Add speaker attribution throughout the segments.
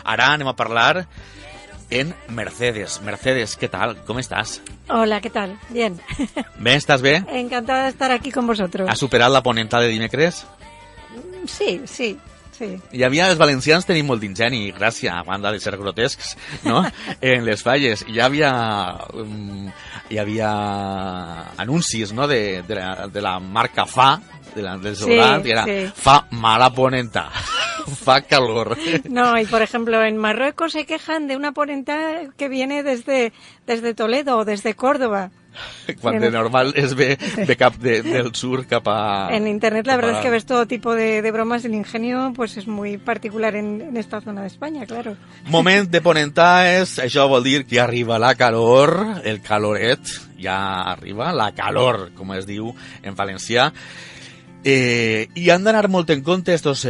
Speaker 1: Ara anem a parlar en Mercedes. Mercedes, ¿qué tal? ¿Cómo estás?
Speaker 2: Hola, ¿qué tal? Bien.
Speaker 1: ¿Bé? ¿Estás bé?
Speaker 2: Encantada de estar aquí con vosotros.
Speaker 1: Has superat la ponenta de dimecres?
Speaker 2: Sí.
Speaker 1: Hi havia, els valencians tenim molt d'ingeni, gràcia, a banda de ser grotescs, no? En les falles. Hi havia anuncis, no?, de la marca Fa, del desodorant,
Speaker 2: Sí,
Speaker 1: y era
Speaker 2: sí.
Speaker 1: Fa mala ponenta, fa calor.
Speaker 2: No, y por ejemplo, en Marruecos se quejan de una ponenta que viene desde Toledo o desde Córdoba.
Speaker 1: Quan de normal es ve del sur cap a...
Speaker 2: En internet la
Speaker 1: cap
Speaker 2: verdad
Speaker 1: a-
Speaker 2: es que ves todo tipo de bromas. El ingenio pues es muy particular en esta zona de España, claro.
Speaker 1: Moment de ponentaes, això vol dir que arriba la calor, el caloret, ja arriba, la calor, com es diu en valencià, i han d'anar molt en compte estos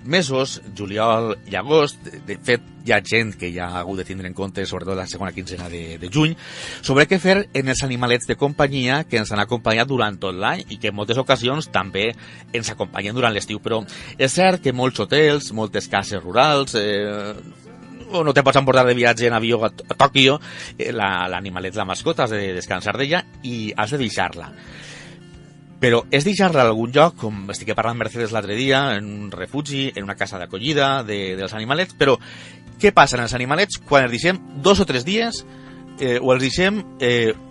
Speaker 1: mesos, juliol i agost. De fet, hi ha gent que ja ha hagut de tindre en compte, sobretot la segona quinzena de juny, sobre què fer en els animalets de companyia que ens han acompanyat durant tot l'any i que en moltes ocasions també ens acompanyen durant l'estiu. Però és cert que molts hotels, moltes cases rurals, o no te pots emportar de viatge en avió a Tòquio, l'animalet, la mascota, has de descansar d'ella i has de deixar-la. Però és deixar-la a algun lloc, com estic parlant amb Mercedes l'altre dia, en un refugi, en una casa d'acollida dels animalets, però què passa en els animalets quan els deixem 2 o 3 dies o els deixem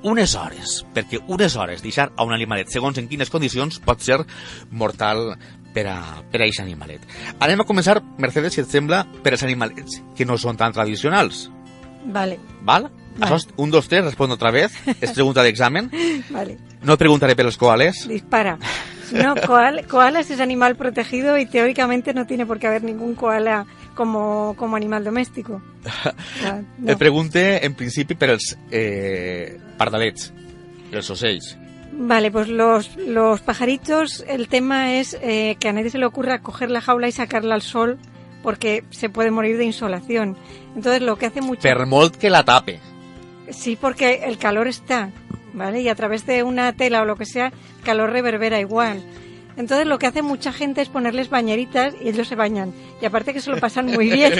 Speaker 1: unes hores? Perquè unes hores deixar a un animalet, segons en quines condicions, pot ser mortal per a aquest animalet. Anem a començar, Mercedes, si et sembla, per als animalets que no són tan tradicionals.
Speaker 2: Vale.
Speaker 1: Val? Això és 1, 2, 3, respondo otra vez. És pregunta d'examen.
Speaker 2: Vale.
Speaker 1: No et preguntaré per els koales.
Speaker 2: Dispara. No, koala es animal protegido y teóricamente no tiene por qué haber ningún koala como animal doméstico. O sea, no.
Speaker 1: Et pregunte, en principi, per els pardalets, els ocells.
Speaker 2: Vale, pues los pajaritos, el tema es que a nadie se le ocurra coger la jaula y sacarla al sol porque se puede morir de insolación. Entonces lo que hace mucho...
Speaker 1: Per molt que la tape.
Speaker 2: Sí, porque el calor está, ¿vale? Y a través de una tela o lo que sea, el calor reverbera igual. Entonces lo que hace mucha gente es ponerles bañeritas y ellos se bañan. Y aparte que se lo pasan muy bien.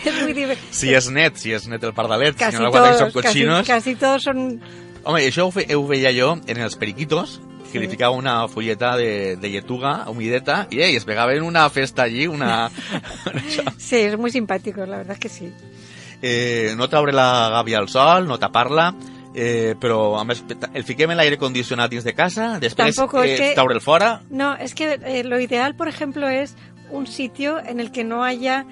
Speaker 2: Es muy divertido.
Speaker 1: Si és net el pardalet,
Speaker 2: Casi
Speaker 1: si no l'aguanta que són
Speaker 2: todos,
Speaker 1: cochinos.
Speaker 2: casi todos son...
Speaker 1: Home, això ho veia jo en els periquitos, que li ficava una folleta de lletuga humideta i es pegaven una festa allí, una...
Speaker 2: Sí, es muy simpático, la verdad es que sí.
Speaker 1: No traure la gàbia al sol, no tapar-la, però a més el fiquem en l'aire condicionat dins de casa, després
Speaker 2: Tampoco es que-
Speaker 1: traure'l fora.
Speaker 2: No, es que lo ideal, por ejemplo, es un sitio en el que no haya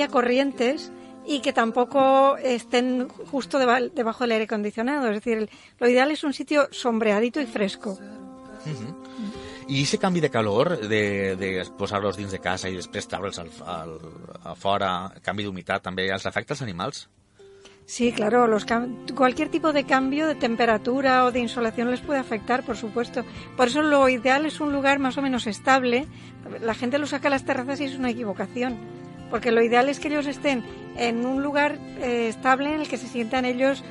Speaker 2: corrientes y que tampoco estén justo debajo del aire acondicionado. Es decir, lo ideal es un sitio sombreadito y fresco.
Speaker 1: I aquest canvi de calor, de posar-los dins de casa i després traure'ls a fora, canvi d'humitat, també els afecta als animals?
Speaker 2: Sí, claro, cualquier tipo de cambio de temperatura o de insolación les puede afectar, por supuesto. Por eso lo ideal es un lugar más o menos estable. La gente lo saca a las terrazas y es una equivocación, porque lo ideal es que ellos estén en un lugar estable en el que se sientan ellos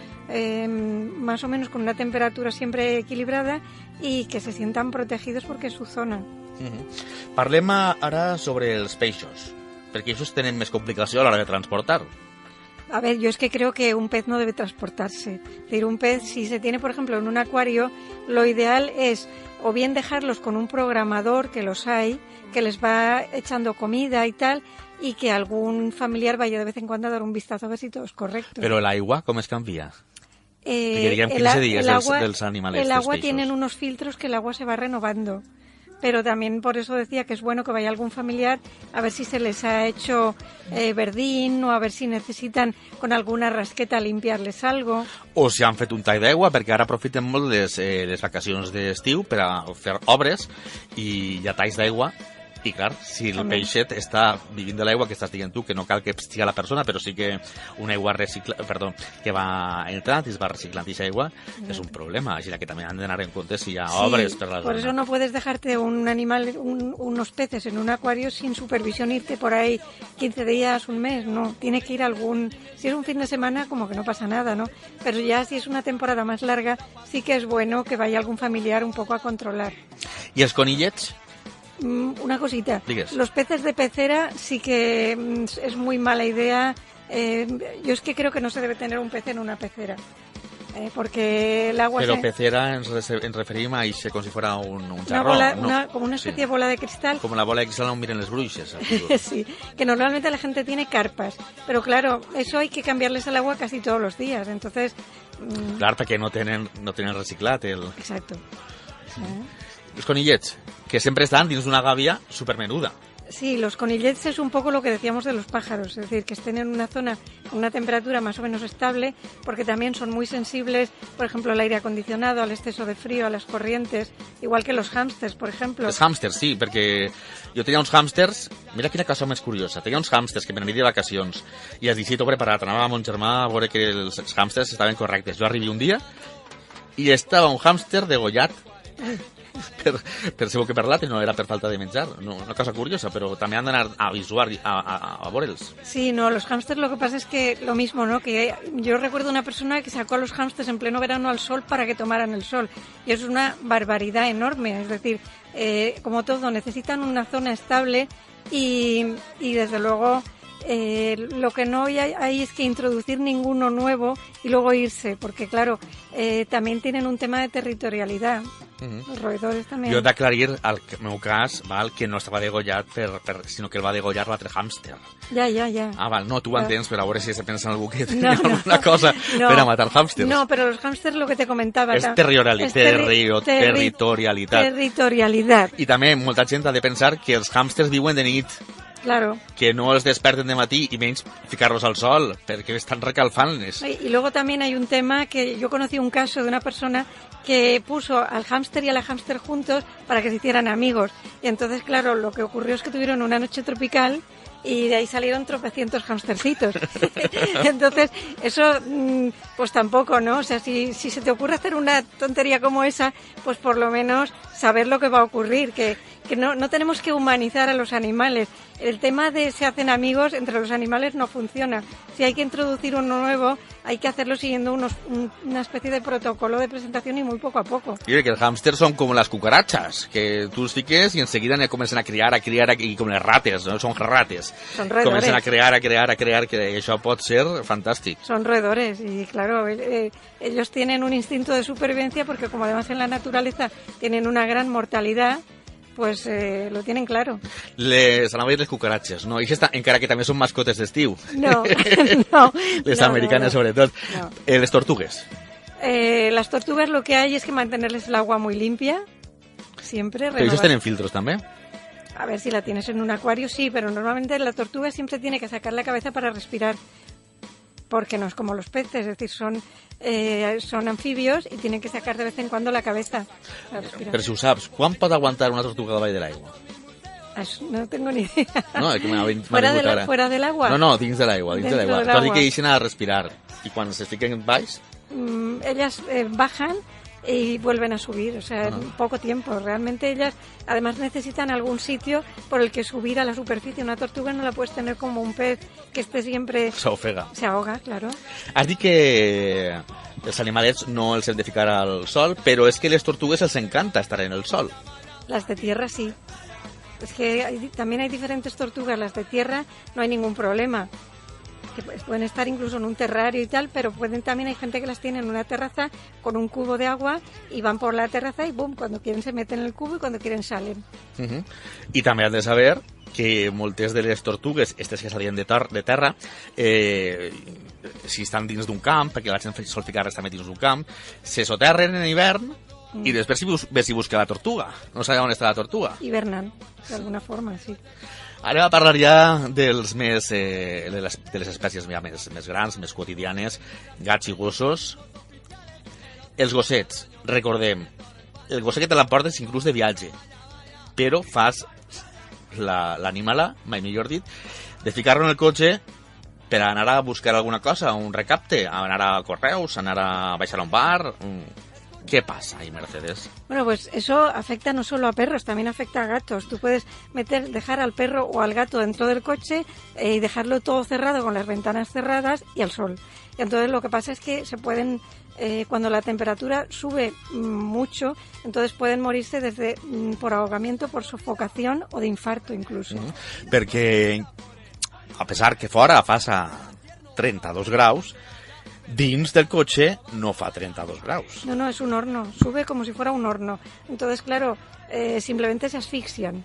Speaker 2: más o menos con una temperatura siempre equilibrada y que se sientan protegidos porque es su zona.
Speaker 1: Parlem ara sobre els peixos, perquè això tenen més complicació a l'hora de transportar.
Speaker 2: A ver, yo es que creo que un pez no debe transportarse. Es decir, un pez, si se tiene, por ejemplo, en un acuario, lo ideal es o bien dejarlos con un programador, que los hay, que les va echando comida y tal, y que algún familiar vaya de vez en cuando a dar un vistazo a ver si todo es correcto.
Speaker 1: Però l'aigua com es canvia? Perquè diguem 15 dies dels animalets,
Speaker 2: el
Speaker 1: dels
Speaker 2: agua
Speaker 1: peixos.
Speaker 2: tienen unos filtros que el agua se va renovando. Pero también por eso decía que es bueno que vaya algún familiar a ver si se les ha hecho verdín o a ver si necesitan con alguna rasqueta limpiarles algo.
Speaker 1: O si han fet un tall d'aigua, perquè ara aprofiten molt les vacacions d'estiu per a fer obres i hi ha talls d'aigua. I clar, si el peixet està vivint de l'aigua que estàs dient tu, que no cal que sigui la persona, però sí que una aigua que va entrant i es va reciclant aquesta aigua, és un problema. Així que també han d'anar en compte si hi ha obres per la zona.
Speaker 2: Por eso no puedes dejarte un animal, unos peces en un acuario sin supervisión, irte por ahí 15 días, un mes, no. Tiene que ir si es un fin de semana, como que no pasa nada, ¿no? Pero ya si es una temporada más larga, sí que es bueno que vaya algún familiar un poco a controlar.
Speaker 1: I els conillets?
Speaker 2: Una cosita.
Speaker 1: Digues.
Speaker 2: Los peces de pecera sí que es muy mala idea. Yo es que creo que no se debe tener un pez en una pecera. Porque el agua
Speaker 1: Però pecera ens referim a ixe com si fos un jarró.
Speaker 2: Como una especie de bola de cristal.
Speaker 1: Como la bola de cristal on miren les bruixes.
Speaker 2: Sí, que normalmente la gente tiene carpas. Pero claro, eso hay que cambiarles el agua casi todos los días. Entonces...
Speaker 1: Clar, perquè no tenen reciclat el...
Speaker 2: Exacto.
Speaker 1: Els conillets, que sempre estan dins d'una gàbia supermenuda.
Speaker 2: Sí, los conillets es un poco lo que decíamos de los pájaros, es decir, que estén en una zona, una temperatura más o menos estable, porque también son muy sensibles, por ejemplo, al aire acondicionado, al exceso de frío, a las corrientes, igual que los hámsters, por ejemplo.
Speaker 1: Els hàmsters, sí, perquè jo tenia uns hàmsters, mira quina cosa més curiosa, tenia uns hàmsters que me n'anir de vacacions i el dicito preparat, anava amb mon germà a veure que els hàmsters estaven correctes. Jo arribi un dia i estava un hàmster degollat per segur que per l'altre, no era per falta de menjar. No, una cosa curiosa, però també han d'anar a visuar, a veure'ls.
Speaker 2: Sí, no, los hámsters lo que pasa es que lo mismo, ¿no? Que yo recuerdo una persona que sacó a los hámsters en pleno verano al sol para que tomaran el sol. Y es una barbaridad enorme. Es decir, como todo, necesitan una zona estable y desde luego... lo que no hay es que introducir ninguno nuevo y luego irse, porque claro, también tienen un tema de territorialidad. Los roedores también.
Speaker 1: Jo he d'aclarir el meu cas, val, que no estava degollat sinó que el va degollar l'altre hàmster.
Speaker 2: Ja.
Speaker 1: Ah, val, no, tu ho entens, però a veure si se pensa en algú que tenia alguna cosa per a matar hàmsters.
Speaker 2: No, pero los hámsters lo que te comentaba...
Speaker 1: És territorialitat.
Speaker 2: Territorialidad.
Speaker 1: I també molta gent ha de pensar que els hàmsters viuen de nit.
Speaker 2: Claro.
Speaker 1: Que no els desperten de matí i menys ficar-los al sol, perquè estan recalfant-les.
Speaker 2: Y luego también hay un tema que yo conocí un caso de una persona que puso al hámster y a la hámster juntos para que se hicieran amigos. Y entonces, claro, lo que ocurrió es que tuvieron una noche tropical y de ahí salieron tropecientos hámstercitos. Entonces, eso pues tampoco, ¿no? O sea, si se te ocurre hacer una tontería como esa, pues por lo menos saber lo que va a ocurrir, que no tenemos que humanizar a los animales. El tema de se hacen amigos entre los animales no funciona. Si hay que introducir uno nuevo, hay que hacerlo siguiendo una especie de protocolo de presentación y muy poco a poco.
Speaker 1: I que els hàmsters són com les cucarachas, que tu els fiques i en seguida comencen a criar, i com les rates, no? Són rates.
Speaker 2: Son roedores.
Speaker 1: Comencen a crear, que això pot ser fantàstic.
Speaker 2: Son roedores y claro, ellos tienen un instinto de supervivencia porque como además en la naturaleza tienen una gran mortalidad, pues lo tienen claro.
Speaker 1: Anava a dir les cucaratxes, no? I encara que també són mascotes d'estiu.
Speaker 2: No.
Speaker 1: Les americanes, sobretot.
Speaker 2: No.
Speaker 1: Les tortugues.
Speaker 2: Las tortugas lo que hay es que mantenerles el agua muy limpia, siempre.
Speaker 1: Pero ellos tienen filtros también.
Speaker 2: A ver, si la tienes en un acuario, sí, pero normalmente la tortuga siempre tiene que sacar la cabeza para respirar. Porque no es como los peces, es decir, son anfibios y tienen que sacar de vez en cuando la cabeza para respirar.
Speaker 1: Però si ho saps, quan pot aguantar una tortuga davall de l'aigua?
Speaker 2: No tengo ni idea.
Speaker 1: No, és que m'ha vingut ara.
Speaker 2: ¿Fuera del agua?
Speaker 1: No, dins de l'aigua, dins de l'aigua.
Speaker 2: Del agua.
Speaker 1: Tot i que deixen a respirar. I quan se fiquen baix...
Speaker 2: Ellas bajan y vuelven a subir, o sea, en poco tiempo. Realmente ellas, además, necesitan algún sitio por el que subir a la superficie. Una tortuga no la puedes tener como un pez que esté siempre...
Speaker 1: S'ofega.
Speaker 2: Se ahoga, claro.
Speaker 1: Has dit que els animalets no els hem de ficar al sol, però és que les tortugues els encanta estar en el sol.
Speaker 2: Las de tierra sí. Es que también hay diferentes tortugas. Las de tierra no hay ningún problema. Que pueden estar incluso en un terrario y tal, pero también hay gente que las tiene en una terraza con un cubo de agua y van por la terraza y boom, cuando quieren se meten en el cubo y cuando quieren salen.
Speaker 1: I també has de saber que moltes de les tortugues, aquestes que salien de terra, si estan dins d'un camp, perquè la gent sol ficar-les també dins d'un camp, se soterren en hivern i després ves si busca la tortuga. No sabia on està la tortuga.
Speaker 2: Hibernan, de alguna forma, sí.
Speaker 1: Ara a parlar ja de les espècies més grans, més quotidianes, gats i gossos. Els gossets, recordem, el gosset que te l'emportes inclús de viatge, però fas l'animala, mai millor dit, de ficar-lo en el cotxe per anar a buscar alguna cosa, un recapte, anar a correus, anar a baixar a un bar, ¿Qué pasa ahí, Mercedes?
Speaker 2: Bueno, pues eso afecta no solo a perros, también afecta a gatos. Tú puedes dejar al perro o al gato dentro del coche y dejarlo todo cerrado con las ventanas cerradas y al sol. Y entonces lo que pasa es que se pueden, cuando la temperatura sube mucho, entonces pueden morirse desde por ahogamiento, por sofocación o de infarto incluso.
Speaker 1: Perquè, a pesar que fora fa 32 graus, dins del cotxe no fa 32 graus.
Speaker 2: No, es un horno, sube como si fuera un horno. Entonces, claro, simplemente se asfixian.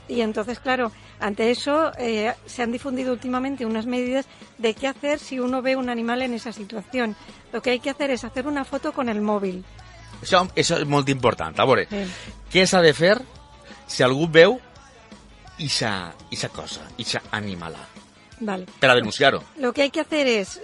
Speaker 2: Y entonces, claro, ante eso se han difundido últimamente unas medidas de qué hacer si uno ve un animal en esa situación. Lo que hay que hacer es hacer una foto con el móvil.
Speaker 1: Això és molt important. A veure, què s'ha de fer si algú veu ixa cosa, ixa animalà?
Speaker 2: Vale.
Speaker 1: Para denunciarlo.
Speaker 2: Lo que hay que hacer es,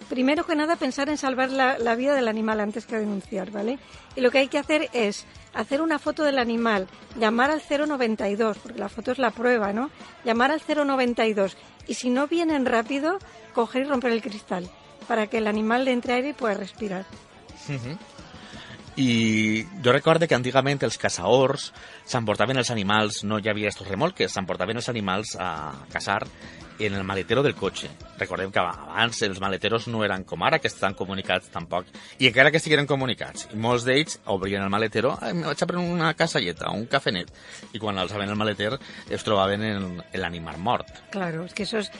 Speaker 2: primero que nada, pensar en salvar la vida del animal antes que denunciar, ¿vale? Y lo que hay que hacer es hacer una foto del animal, llamar al 092, porque la foto es la prueba, ¿no? Llamar al 092 y si no vienen rápido, coger y romper el cristal para que el animal le entre aire y pueda respirar.
Speaker 1: I jo recordo que antigament els caçadors s'emportaven els animals, no hi havia estos remolques, s'emportaven els animals a caçar en el maletero del cotxe. Recordem que abans els maleteros no eren com ara, que estan comunicats tampoc. I encara que estigueren comunicats, i molts d'ells obrien el maletero, me vaig a prendre una casalleta, un cafenet. I quan alçaven el maleter es trobaven en l'animal mort.
Speaker 2: Claro, es que eso es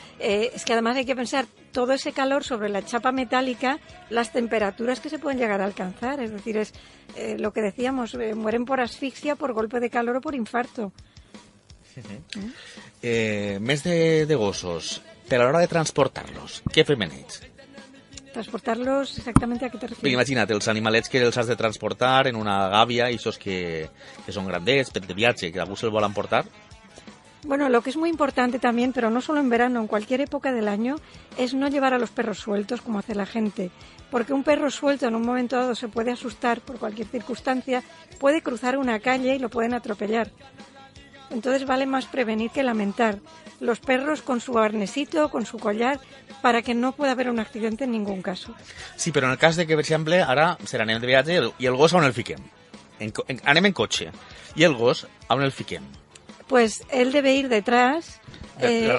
Speaker 2: que además hay que pensar todo ese calor sobre la chapa metálica, las temperaturas que se pueden llegar a alcanzar. Es decir, es lo que decíamos, mueren por asfixia, por golpe de calor o por infarto.
Speaker 1: Més de gossos, però a l'hora de transportar-los, què fem en ells?
Speaker 2: ¿Transportarlos exactamente a qué te refieres?
Speaker 1: Imagina't, els animalets que els has de transportar en una gàbia, i esos que són grandets, de viatge, que algú se'l vol emportar.
Speaker 2: Bueno, lo que es muy importante también, pero no solo en verano, en cualquier época del año, es no llevar a los perros sueltos como hace la gente. Porque un perro suelto en un momento dado se puede asustar por cualquier circunstancia, puede cruzar una calle y lo pueden atropellar. Entonces vale más prevenir que lamentar. Los perros con su arnesito, con su collar, para que no pueda haver un accidente en ningún caso.
Speaker 1: Sí, però en el cas de que, per exemple, ara se n'anem de viatge i el gos on el fiquem? Anem en cotxe. I el gos on el fiquem?
Speaker 2: Pues él debe ir detrás.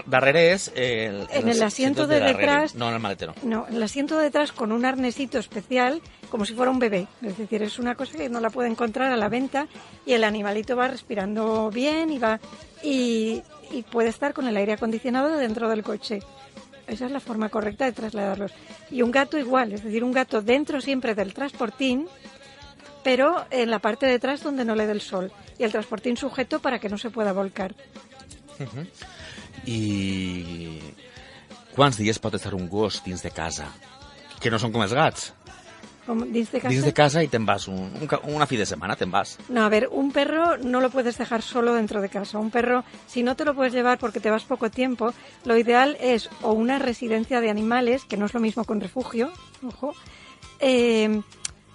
Speaker 1: Darrere és
Speaker 2: en el asiento de detrás.
Speaker 1: No, en el maletero.
Speaker 2: No, en el asiento de detrás con un arnesito especial, como si fuera un bebé. Es decir, es una cosa que no la puede encontrar a la venta y el animalito va respirando bien y puede estar con el aire acondicionado dentro del coche. Esa es la forma correcta de trasladarlos. Y un gato igual, es decir, un gato dentro siempre del transportín, pero en la parte de atrás donde no le dé el sol. Y el transportín sujeto para que no se pueda volcar.
Speaker 1: I quants dies pot estar un gos dins de casa? Que no són com els gats.
Speaker 2: ¿Dins de casa?
Speaker 1: Dins de casa y te vas una fin de semana, te vas.
Speaker 2: No, a ver, un perro no lo puedes dejar solo dentro de casa. Un perro, si no te lo puedes llevar porque te vas poco tiempo, lo ideal es o una residencia de animales, que no es lo mismo con refugio, ojo,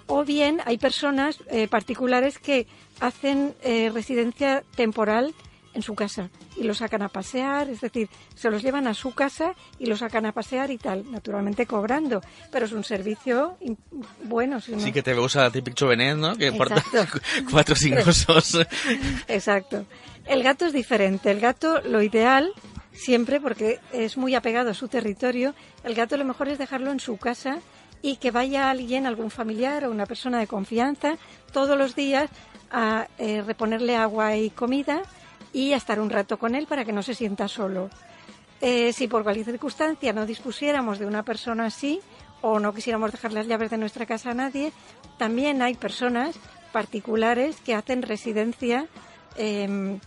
Speaker 2: o bien hay personas particulares que hacen residencia temporal en su casa y lo sacan a pasear, es decir, se los llevan a su casa y lo sacan a pasear y tal, naturalmente cobrando, pero es un servicio bueno. Si no...
Speaker 1: Sí que te veus al típic jovenet, ¿no? Que porta 4 o 5 osos.
Speaker 2: Exacto. El gato es diferente. El gato, lo ideal, siempre, porque es muy apegado a su territorio, el gato lo mejor es dejarlo en su casa y que vaya alguien, algún familiar o una persona de confianza, todos los días a reponerle agua y comida y a estar un rato con él para que no se sienta solo. Si por cualquier circunstancia no dispusiéramos de una persona así o no quisiéramos dejar las llaves de nuestra casa a nadie, también hay personas particulares que hacen residencia en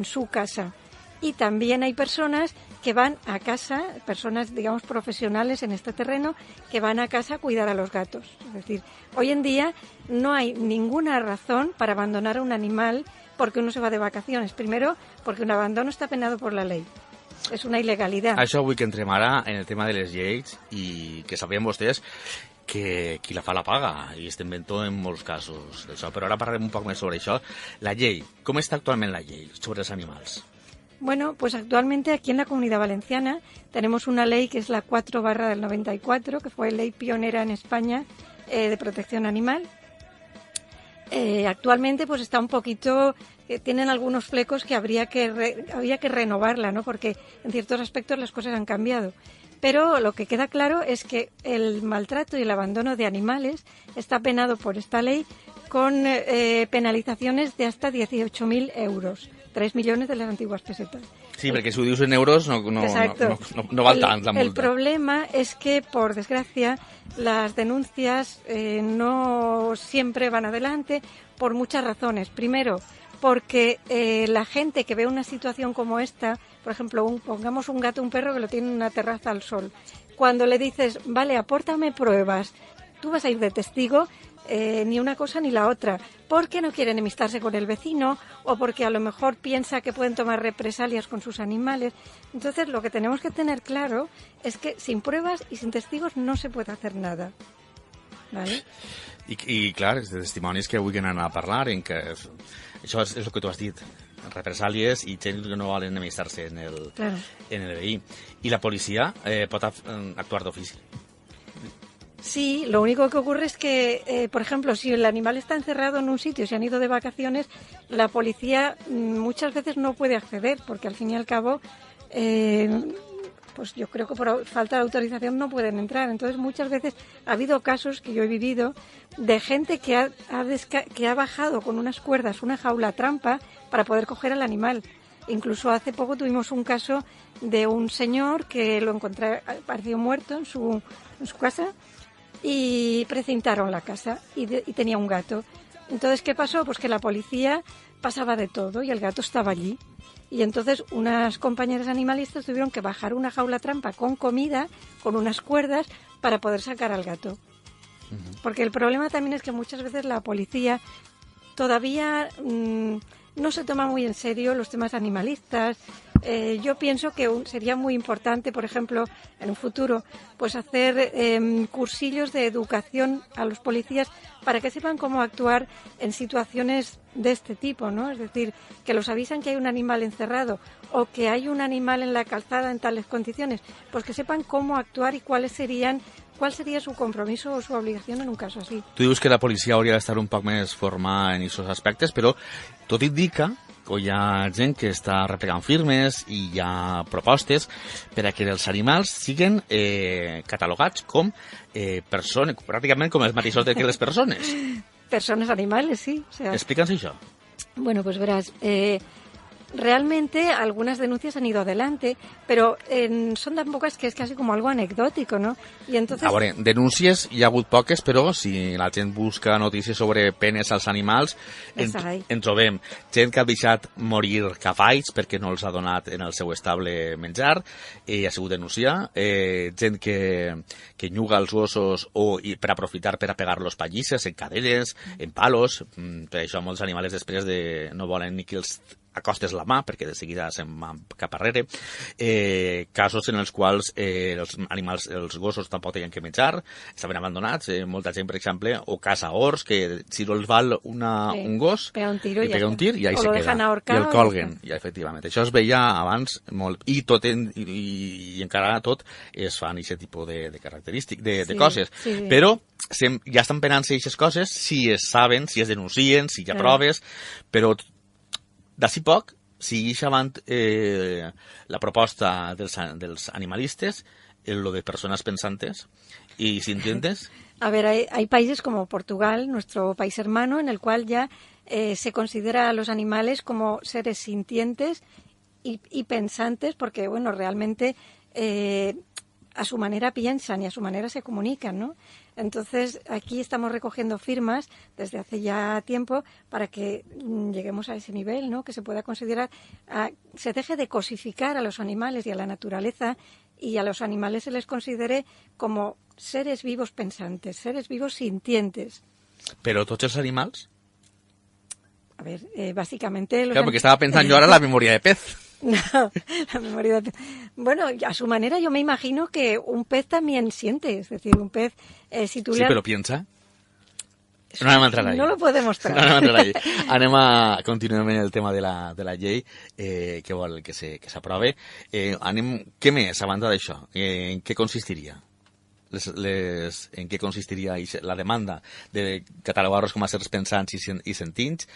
Speaker 2: su casa. Y también hay personas que van a casa, personas, digamos, profesionales en este terreno, que van a casa a cuidar a los gatos. Es decir, hoy en día no hay ninguna razón para abandonar a un animal porque uno se va de vacaciones. Primero, porque un abandono està penado por la ley. És una il·legalitat.
Speaker 1: Això vull que entrem ara en el tema de les lleis i que sabien vostès que qui la fa la paga, i estem veient en molts casos d'això. Però ara parlarem un poc més sobre això. La llei, com està actualment la llei sobre els animals?
Speaker 2: Bueno, pues actualmente aquí en la Comunidad Valenciana tenemos una ley que es la 4/94, que fue ley pionera en España de protección animal. Actualmente pues está un poquito, tienen algunos flecos que habría que renovarla, ¿no? Porque en ciertos aspectos las cosas han cambiado. Pero lo que queda claro es que el maltrato y el abandono de animales está penado por esta ley con penalizaciones de hasta 18.000 euros, 3 millones de las antiguas pesetas.
Speaker 1: Sí, perquè si ho dius en euros no val tant la multa.
Speaker 2: El problema es que, por desgracia, las denuncias no siempre van adelante por muchas razones. Primero, porque la gente que ve una situación como esta, por ejemplo, pongamos un gato o un perro que lo tiene en una terraza al sol, cuando le dices, vale, apórtame pruebas, tú vas a ir de testigo, ni una cosa ni la otra, porque no quiere enemistarse con el vecino o porque a lo mejor piensa que pueden tomar represalias con sus animales. Entonces, lo que tenemos que tener claro es que sin pruebas y sin testigos no se puede hacer nada. ¿Vale?
Speaker 1: I clar, és de testimonis que avui anem a parlar, en que això és el que tu has dit, represàlies i gent que no volen enemistar-se en el veí. I la policia pot actuar d'ofici.
Speaker 2: Sí, lo único que ocurre es que, por ejemplo, si el animal está encerrado en un sitio y se han ido de vacaciones, la policía muchas veces no puede acceder, porque al fin y al cabo, pues yo creo que por falta de autorización no pueden entrar. Entonces, muchas veces ha habido casos que yo he vivido de gente que ha bajado con unas cuerdas una jaula trampa para poder coger al animal. Incluso hace poco tuvimos un caso de un señor que lo encontré, pareció muerto en su casa, y precintaron la casa y tenía un gato. Entonces, ¿qué pasó? Pues que la policía pasaba de todo y el gato estaba allí. Y entonces unas compañeras animalistas tuvieron que bajar una jaula trampa con comida, con unas cuerdas, para poder sacar al gato. Porque el problema también es que muchas veces la policía todavía no se toma muy en serio los temas animalistas. Yo pienso que sería muy importante, por ejemplo, en un futuro, pues hacer cursillos de educación a los policías para que sepan cómo actuar en situaciones de este tipo, ¿no? Es decir, que los avisan que hay un animal encerrado o que hay un animal en la calzada en tales condiciones, pues que sepan cómo actuar y cuál sería su compromiso o su obligación en un caso así.
Speaker 1: Tu dius que la policia hauria d'estar un poc més formada en aquests aspectes, però tot indica que hi ha gent que està replegant firmes i hi ha propostes per a que els animals siguin catalogats com persones, pràcticament com els mateixos que les persones.
Speaker 2: Personas animales, sí. O sea,
Speaker 1: Explica'ns això.
Speaker 2: Bueno, pues verás, realmente algunas denuncias han ido adelante, pero son tan pocas que es casi como algo anecdótico, ¿no? Y entonces...
Speaker 1: A veure, denúncies hi ha hagut poques, però si la gent busca notícies sobre penes als animals, en trobem gent que ha deixat morir cavalls perquè no els ha donat en el seu estable menjar, ha sigut denunciar, gent que nyuga els gossos per aprofitar per a pegar-los pallisses en cadenes, en palos, per això molts animals després no volen ni que els acostes la mà perquè de seguida se'n van cap arrere, casos en els quals els animals, els gossos tampoc tenien que menjar, estaven abandonats, molta gent, per exemple, o caça ors, que si no els val un gos,
Speaker 2: pega un tir
Speaker 1: i ahí se queda, i el colguen, i efectivament, això es veia abans molt, i encara tot es fan aquest tipus de característiques, de coses, però ja estan penant-se aquestes coses si es saben, si es denuncien, si hi ha proves, però d'ací poc, si avant la proposta dels animalistes, lo de personas pensantes y sintientes.
Speaker 2: A ver, hay países como Portugal, nuestro país hermano, en el cual ya se considera a los animales como seres sintientes y pensantes, porque, bueno, realmente a su manera piensan y a su manera se comunican, ¿no? Entonces, aquí estamos recogiendo firmas desde hace ya tiempo para que lleguemos a ese nivel, ¿no? Que se pueda considerar, se deje de cosificar a los animales y a la naturaleza, y a los animales se les considere como seres vivos pensantes, seres vivos sintientes.
Speaker 1: ¿Pero tots els animals?
Speaker 2: A ver, básicamente...
Speaker 1: Claro, porque estaba pensando yo ahora en la memoria de pez.
Speaker 2: No, la memoria de pez. Bueno, a su manera yo me imagino que un pez también siente, es decir, un pez, si tú
Speaker 1: Sí, pero piensa. No anem a entrar ahí.
Speaker 2: No lo puede mostrar.
Speaker 1: No anem a entrar ahí. Anem a continuar en el tema de la llei que vol que s'aprove. Què més, a banda d'això? En què consistiria en què consistiria la demanda de catalogar-los com a seres pensants i sentins?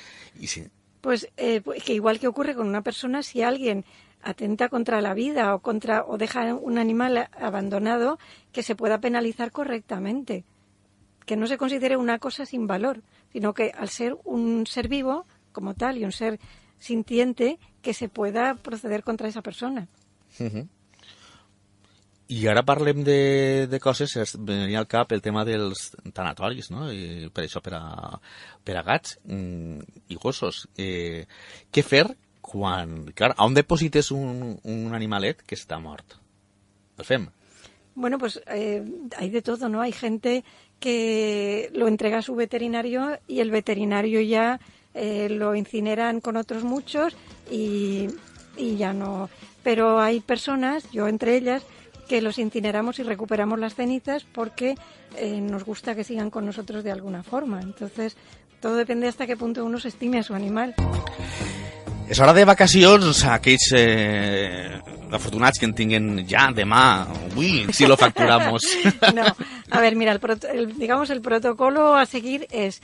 Speaker 2: Pues que igual que ocurre con una persona, si alguien atenta contra la vida o deja un animal abandonado, que se pueda penalizar correctamente, que no se considere una cosa sin valor, sino que al ser un ser vivo como tal y un ser sintiente, que se pueda proceder contra esa persona.
Speaker 1: I ara parlem de coses, venia al cap el tema dels tanatoris, no? I per això per a gats i gossos. Què fer quan... Clar, on deposites un animalet que està mort? El fem?
Speaker 2: Bueno, pues hay de todo, ¿no? Hay gente que lo entrega a su veterinario y el veterinario ya lo incineran con otros muchos y ya no. Pero hay personas, yo entre ellas, que los incineramos y recuperamos las cenizas porque nos gusta que sigan con nosotros de alguna forma. Entonces, todo depende hasta qué punto uno se estime a su animal.
Speaker 1: És hora de vacacions, aquells afortunats que en tinguen ja demà, avui, si lo facturamos.
Speaker 2: No, a ver, mira, el protocolo a seguir es,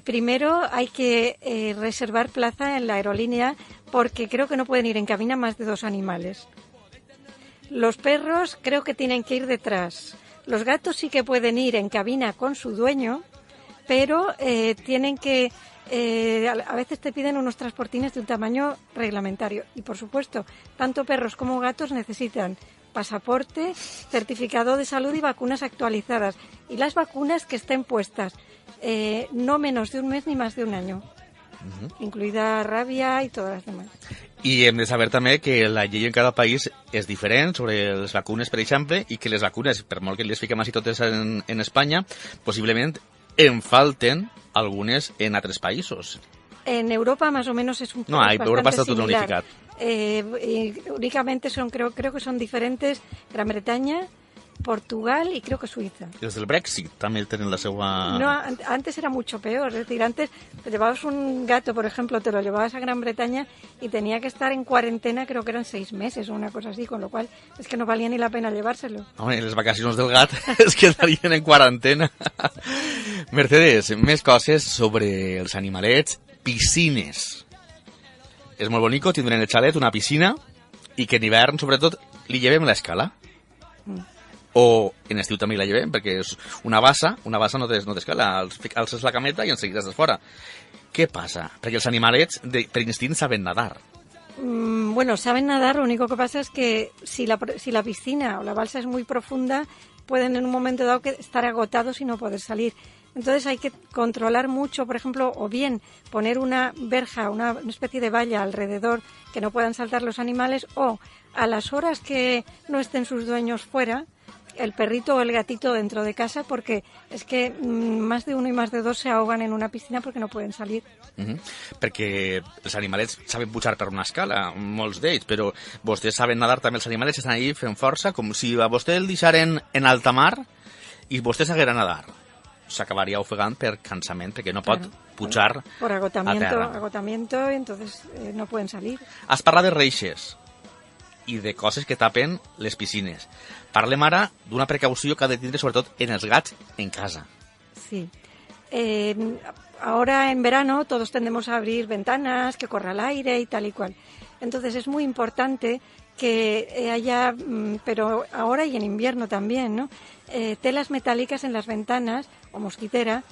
Speaker 2: primero hay que reservar plaza en la aerolínea porque creo que no pueden ir en cabina más de 2 animales. Los perros creo que tienen que ir detrás. Los gatos sí que pueden ir en cabina con su dueño, pero tienen que... a veces te piden unos transportines de un tamaño reglamentario y, por supuesto, tanto perros como gatos necesitan pasaporte, certificado de salud y vacunas actualizadas. Y las vacunas que estén puestas no menos de un mes ni más de un año, incluida rabia y todas las demás.
Speaker 1: I hem de saber també que la llei en cada país és diferent sobre les vacunes, per exemple, i que les vacunes, per molt que les fiquem així totes en Espanya, possiblement en falten algunes en altres països.
Speaker 2: En Europa más o menos es un poco
Speaker 1: Europa está todo unificado.
Speaker 2: Únicamente creo que son diferentes Gran Bretaña, Portugal y creo que Suiza.
Speaker 1: Els del Brexit també tenen la seva...
Speaker 2: No, antes era mucho peor. Es decir, antes te llevabas un gato, por ejemplo, te lo llevabas a Gran Bretaña y tenía que estar en cuarentena, creo que eran 6 meses o una cosa así, con lo cual es que no valía ni la pena llevárselo.
Speaker 1: Home, les vacacions del gat es quedarien en quarantena. Mercedes, més coses sobre els animalets. Piscines. És molt bonic tindre en el xalet una piscina i que en hivern, sobretot, li llevem l'escala. O en estiu també la llevem, perquè és una bassa no t'escala, alces la cameta i en seguida estàs fora. Què passa? Perquè els animalets, per instint, saben nadar.
Speaker 2: Bueno, saben nadar, lo único que pasa es que si la piscina o la balsa es muy profunda, pueden en un momento dado que estar agotados y no poder salir. Entonces hay que controlar mucho, por ejemplo, o bien poner una verja, una especie de valla alrededor que no puedan saltar los animales, o a las horas que no estén sus dueños fuera, el perrito o el gatito dentro de casa, porque es que más de uno y más de dos se ahogan en una piscina porque no pueden salir.
Speaker 1: Perquè els animalets saben pujar per una escala, molts d'ells, però vostès saben nadar també, els animalets estan allà fent força, com si a vostè el deixaren en alta mar i vostè s'haguera a nadar. S'acabaria ofegant per cansament, perquè no pot pujar
Speaker 2: por
Speaker 1: a terra.
Speaker 2: Agotamiento, y entonces no pueden salir.
Speaker 1: Has parlat de reixes i de coses que tapen les piscines. Parlem ara d'una precaució que ha de tindre sobretot en els gats en casa.
Speaker 2: Sí. Ahora en verano todos tendemos a abrir ventanas, que corra el aire y tal y cual. Entonces es muy importante que haya, pero ahora y en invierno también, ¿no? Telas metálicas en las ventanas o mosquitera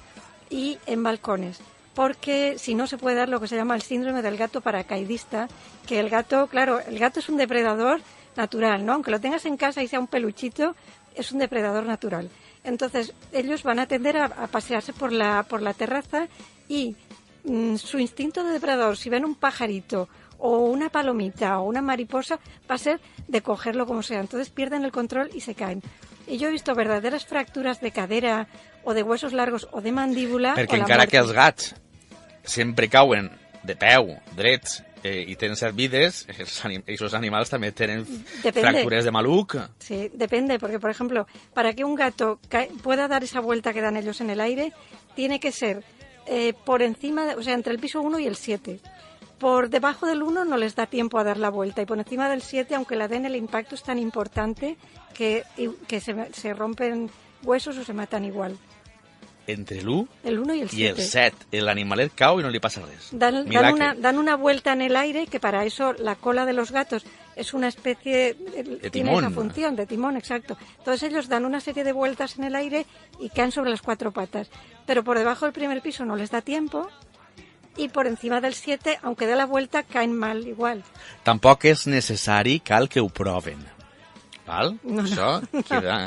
Speaker 2: y en balcones. Porque si no se puede dar lo que se llama el síndrome del gato paracaidista, que el gato, claro, el gato es un depredador natural, ¿no? Aunque lo tengas en casa y sea un peluchito, es un depredador natural. Entonces, ellos van a tender a pasearse por la terraza y su instinto de depredador, si ven un pajarito o una palomita o una mariposa, va a ser de cogerlo como sea. Entonces pierden el control y se caen. Y yo he visto verdaderas fracturas de cadera o de huesos largos o de mandíbula.
Speaker 1: Perquè encara que els gats sempre cauen de peu, drets, i tenen servides, esos animals també tenen fractures de maluc.
Speaker 2: Sí, depende, porque por ejemplo, para que un gato pueda dar esa vuelta que dan ellos en el aire, tiene que ser por encima, o sea, entre el piso 1 y el 7. Por debajo del 1 no les da tiempo a dar la vuelta, y por encima del 7, aunque la den, el impacto es tan importante que se rompen huesos o se matan igual.
Speaker 1: Entre l'1
Speaker 2: y el 7.
Speaker 1: I el 7. L'animalet cau i no li passa res.
Speaker 2: Dan una vuelta en el aire, que para eso la cola de los gatos es una especie...
Speaker 1: de
Speaker 2: tiene
Speaker 1: timón.
Speaker 2: esa función, de timón, exacto. Entonces ellos dan una serie de vueltas en el aire y caen sobre las 4 patas. Pero por debajo del primer piso no les da tiempo y por encima del 7, aunque dé la vuelta, caen mal igual.
Speaker 1: Tampoc és necessari, cal que ho proven. Val?
Speaker 2: No.
Speaker 1: Això queda...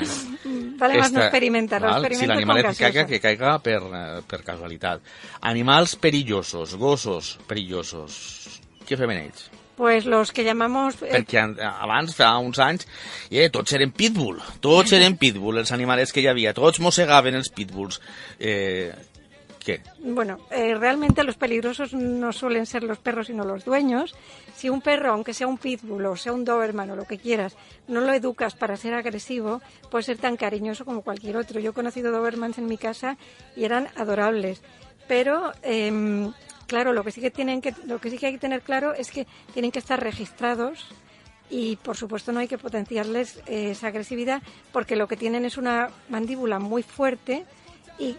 Speaker 2: Vale más no experimentarlo.
Speaker 1: Si l'animalet que caiga per casualitat. Animals perillosos, gossos perillosos. Què fem en ells?
Speaker 2: Pues los que llamamos...
Speaker 1: Perquè abans, fa uns anys, tots eren pitbull. Tots eren pitbull, els animalets que hi havia. Tots mossegaven els pitbulls. ¿Qué?
Speaker 2: Bueno, realmente los peligrosos no suelen ser los perros, sino los dueños. Si un perro, aunque sea un pitbull o sea un doberman o lo que quieras, no lo educas para ser agresivo, puede ser tan cariñoso como cualquier otro. Yo he conocido dobermans en mi casa y eran adorables. Pero, claro, lo que sí que hay que tener claro es que tienen que estar registrados. Y, por supuesto, no hay que potenciarles esa agresividad, porque lo que tienen es una mandíbula muy fuerte y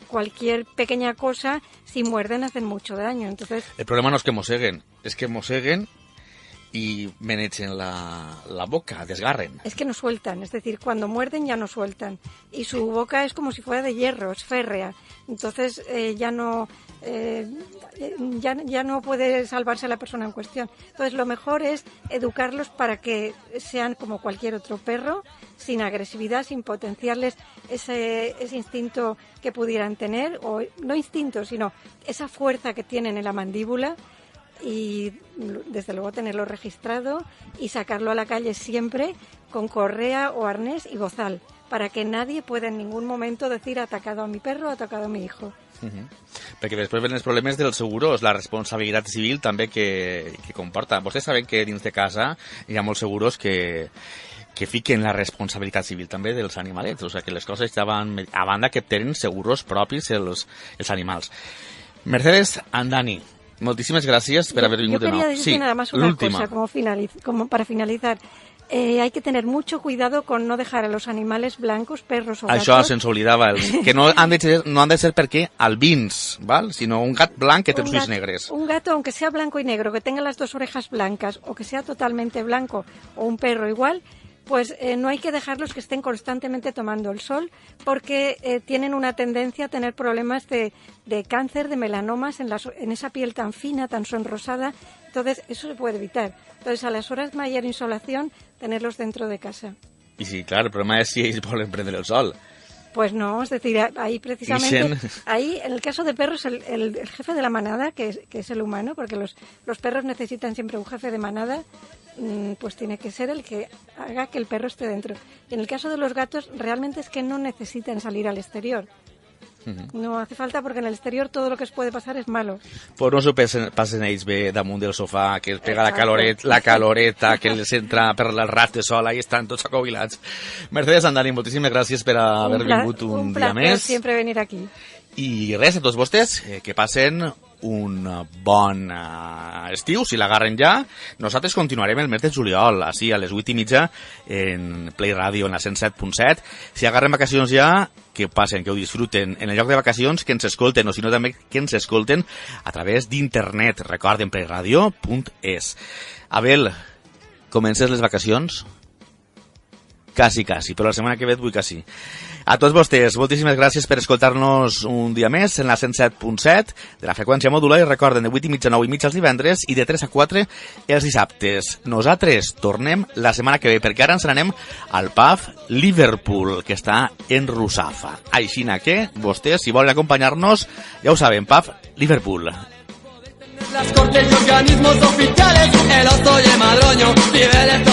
Speaker 2: cualquier pequeña cosa, si muerden, hacen mucho daño. Entonces,
Speaker 1: el problema no es que mosseguen, es que mosseguen y menechen la boca, desgarren.
Speaker 2: Es que no sueltan, es decir, cuando muerden ya no sueltan. Y su boca es como si fuera de hierro, es férrea. Entonces ya no puede salvarse a la persona en cuestión. Entonces lo mejor es educarlos para que sean como cualquier otro perro, sin agresividad, sin potenciarles ese instinto que pudieran tener, o no instinto, sino esa fuerza que tienen en la mandíbula, y desde luego tenerlo registrado y sacarlo a la calle siempre con correa o arnés y bozal, para que nadie pueda en ningún momento decir ha atacado a mi perro, ha atacado a mi hijo.
Speaker 1: Perquè després ven els problemes dels seguros, la responsabilitat civil també que comporta. Vostès saben que dins de casa hi ha molts seguros que fiquen la responsabilitat civil també dels animalets, o sigui que les coses estaven a banda que tenen seguros propis els animals. Mercedes Andani, moltíssimes gràcies per haver vingut de nou.
Speaker 2: Yo quería decir nada más una cosa como para finalizar. Hay que tener mucho cuidado con no dejar a los animales blancos, perros o gatos.
Speaker 1: Això se'ns oblidava, que no han de ser perquè albins, ¿val? Sinó un gat blanc que té els ulls negres.
Speaker 2: Un gato, aunque sea blanco y negro, que tenga las 2 orejas blancas o que sea totalmente blanco, o un perro igual, pues no hay que dejarlos que estén constantemente tomando el sol, porque tienen una tendencia a tener problemas de cáncer, de melanomas en esa piel tan fina, tan sonrosada. Entonces eso se puede evitar. Entonces a las horas de mayor insolación, tenerlos dentro de casa. Y
Speaker 1: sí, claro, el problema es si ellos pueden prender el sol.
Speaker 2: Pues no, es decir, ahí precisamente, ahí en el caso de perros, el jefe de la manada, que es el humano, porque los perros necesitan siempre un jefe de manada, pues tiene que ser el que haga que el perro esté dentro. Y en el caso de los gatos, realmente es que no necesitan salir al exterior. No hace falta, porque en el exterior todo lo que es puede pasar es malo.
Speaker 1: Pues no s'ho passen ells bé damunt del sofà, que els pega la caloreta, que els entra per les rats de sol, ahí estan tots acobilats. Mercedes Andani, moltíssimes gràcies per haver vingut un dia més.
Speaker 2: Un placer siempre venir aquí.
Speaker 1: I res, a tots vostès, que passen un bon estiu, si l'agarren ja. Nosaltres continuarem el mes de juliol, així a les 8:30 en Play Radio, en la 107.7. Si agarren vacacions ja, que passen, que ho disfruten en el lloc de vacacions, que ens escolten, o si no també que ens escolten a través d'internet. Recorden, playradio.es. Abel, comences les vacacions? Quasi, però la setmana que ve et vull que sí. A tots vostès, moltíssimes gràcies per escoltar-nos un dia més en la 107.7 de la freqüència mòdula, i recorden, de 8:30 a 9:30 els divendres i de 3 a 4 els dissabtes. Nosaltres tornem la setmana que ve, perquè ara ens n'anem al pub Liverpool, que està en Russafa. Aixina que vostès, si volen acompanyar-nos, ja ho saben, pub Liverpool. Las cortes y organismos oficiales, el oso y el madroño, niveles